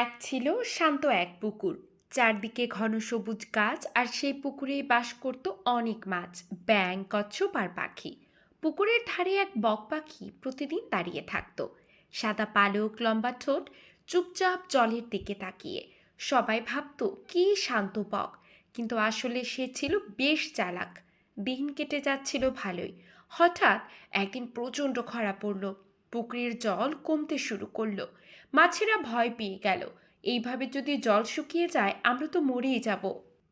এক ছিল শান্ত এক পুকুর। চারদিকে ঘন সবুজ গাছ, আর সেই পুকুরেই বাস করত অনেক মাছ, ব্যাঙ, কচ্ছপ আর পাখি। পুকুরের ধারে এক বক পাখি প্রতিদিন দাঁড়িয়ে থাকতো, সাদা পালক, লম্বা ঠোঁট, চুপচাপ জলের দিকে তাকিয়ে। সবাই ভাবতো কি শান্ত বক, কিন্তু আসলে সে ছিল বেশ চালাক। দিন কেটে যাচ্ছিল ভালোই। হঠাৎ একদিন প্রচণ্ড খরা পড়ল। পুকুরের জল কমতে শুরু করলো। মাছেরা ভয় পেয়ে গেল। এইভাবে যদি জল শুকিয়ে যায় আমরা তো মরেই যাব।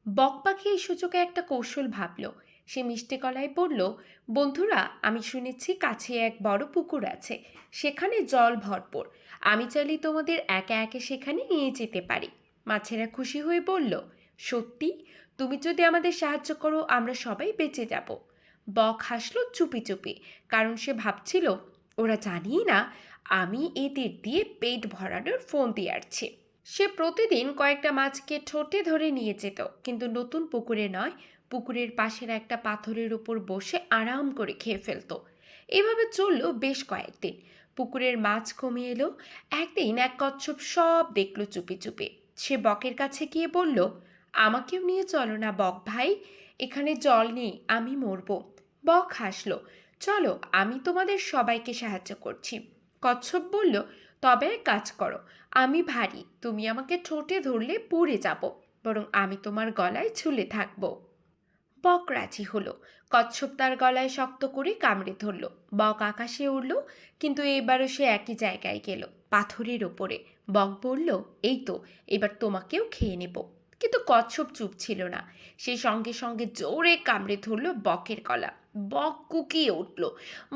বক পাখি এই সুযোগে একটা কৌশল ভাবল। সে মিষ্টি গলায় বলল, বন্ধুরা, আমি শুনেছি কাছে এক বড় পুকুর আছে, সেখানে জল ভরপুর। আমি চাইলে তোমাদের একে একে সেখানে নিয়ে যেতে পারি। মাছেরা খুশি হয়ে বলল, সত্যি? তুমি যদি আমাদের সাহায্য করো আমরা সবাই বেঁচে যাব। বক হাসল চুপি চুপি, কারণ সে ভাবছিল ওরা জানিই না আমি এদের দিয়ে পেট ভরানোর ফোন দিয়ে আসছি। সে প্রতিদিন কয়েকটা মাছকে ঠোঁটে ধরে নিয়ে যেত, কিন্তু নতুন পুকুরে নয়, পুকুরের পাশের একটা পাথরের উপর বসে আরাম করে খেয়ে ফেলতো। এভাবে চললো বেশ কয়েকদিন। পুকুরের মাছ কমে এলো। একদিন এক কচ্ছপ সব দেখলো চুপি চুপি। সে বকের কাছে গিয়ে বলল, আমাকেও নিয়ে চলো না বক ভাই, এখানে জল নেই, আমি মরবো। বক হাসলো, চলো, আমি তোমাদের সবাইকে সাহায্য করছি। কচ্ছপ বলল, তবে এক কাজ করো, আমি ভারী, তুমি আমাকে ঠোঁটে ধরলে পড়ে যাব, বরং আমি তোমার গলায় ঝুলে থাকবো। বক রাজি হলো। কচ্ছপ তার গলায় শক্ত করে কামড়ে ধরল। বক আকাশে উড়ল, কিন্তু এবারও সে একই জায়গায় গেল, পাথরের ওপরে। বক বলল, এই তো, এবার তোমাকেও খেয়ে নেব। কিন্তু কচ্ছপ চুপ ছিল না। সে সঙ্গে সঙ্গে জোরে কামড়ে ধরল বকের গলা। বক কুকিয়ে উঠল,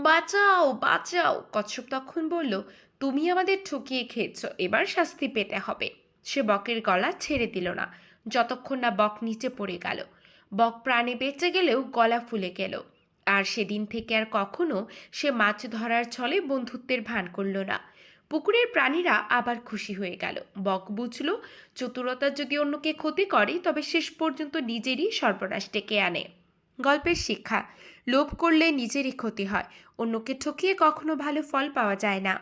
বাঁচাও বাঁচাও। কচ্ছপ তখন বলল, তুমি আমাদের ঠকিয়ে খেয়েছ, এবার শাস্তি পেতে হবে। সে বকের গলা ছেড়ে দিল না, যতক্ষণ না বক নিচে পড়ে গেল। বক প্রাণে বেঁচে গেলেও গলা ফুলে গেল। আর সেদিন থেকে আর কখনো সে মাছ ধরার ছলে বন্ধুত্বের ভান করল না। পুকুরের প্রাণীরা আবার খুশি হয়ে গেল। বক বুঝল, চতুরতা যদি অন্যকে ক্ষতি করে তবে শেষ পর্যন্ত নিজেরই সর্বনাশ ডেকে আনে। গল্পের শিক্ষা: লোভ করলে নিজেরই ক্ষতি হয়, অন্যকে ঠকিয়ে কখনো ভালো ফল পাওয়া যায় না।